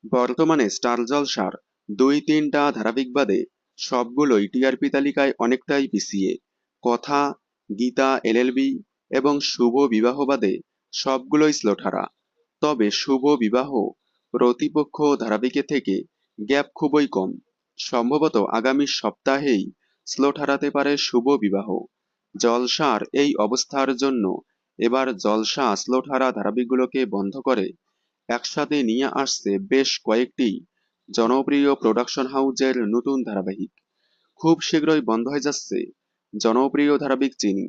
বর্তমানে স্টার জলসার ২-৩টা ধারাবাহিক বাদে সবগুলোই টিআরপি তালিকায় অনেকটাই পিছিয়ে। কথা, গীতা এলএলবি এবং শুভ বিবাহ বাদে সবগুলোই স্লোঠারা। তবে শুভ বিবাহ প্রতিপক্ষ ধারাবাহিকে থেকে গ্যাপ খুবই কম। সম্ভবত আগামী সপ্তাহেই স্লোট হারাতে পারে শুভ বিবাহ। জলসার এই অবস্থার জন্য এবার জলসা স্লোট হারা ধারাবাহিকগুলোকে বন্ধ করে একসাথে নিয়ে আসছে বেশ কয়েকটি জনপ্রিয় প্রোডাকশন হাউজের নতুন ধারাবাহিক। খুব শীঘ্রই বন্ধ হয়ে যাচ্ছে জনপ্রিয় ধারাবাহিক চিনি।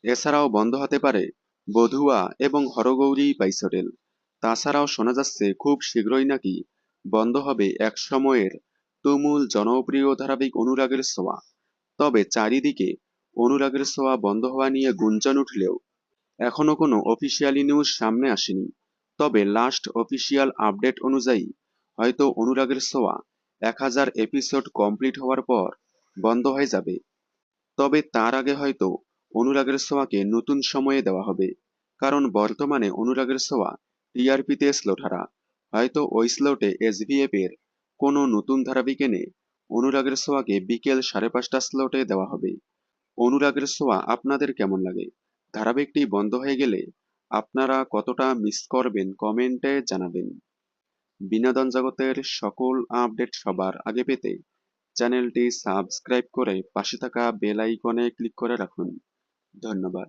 এছাড়াও বন্ধ হতে পারে বধুয়া এবং হরগৌরী বাইসোরেল। তাছাড়াও শোনা যাচ্ছে খুব শীঘ্রই নাকি বন্ধ হবে এক সময়ের তুমুল জনপ্রিয় ধারাবাহিক অনুরাগের ছোঁয়া। তবে চারিদিকে অনুরাগের ছোঁয়া বন্ধ হওয়া নিয়ে গুঞ্জন উঠলেও এখনো কোনো অফিসিয়ালি নিউজ সামনে আসেনি। তবে লাস্ট অফিসিয়াল আপডেট অনুযায়ী হয়তো অনুরাগের ছোঁয়া ১০০০ এপিসোড কমপ্লিট হওয়ার পর বন্ধ হয়ে যাবে। তবে তার আগে হয়তো অনুরাগের ছোঁয়াকে নতুন সময়ে দেওয়া হবে। কারণ বর্তমানে অনুরাগের ছোঁয়া টিআরপিতে স্লোঠারা। হয়তো ওই স্লোটে এসভিএফ এর কোনো নতুন ধারাবাহিক এনে অনুরাগের ছোঁয়াকে বিকেল ৫:৩০ স্লোটে দেওয়া হবে। অনুরাগের ছোঁয়া আপনাদের কেমন লাগে? ধারাবাহিকটি বন্ধ হয়ে গেলে আপনারা কতটা মিস করবেন কমেন্টে জানাবেন। বিনোদন জগতের সকল আপডেট সবার আগে পেতে চ্যানেলটি সাবস্ক্রাইব করে পাশে থাকা বেল আইকনে ক্লিক করে রাখুন। ধন্যবাদ।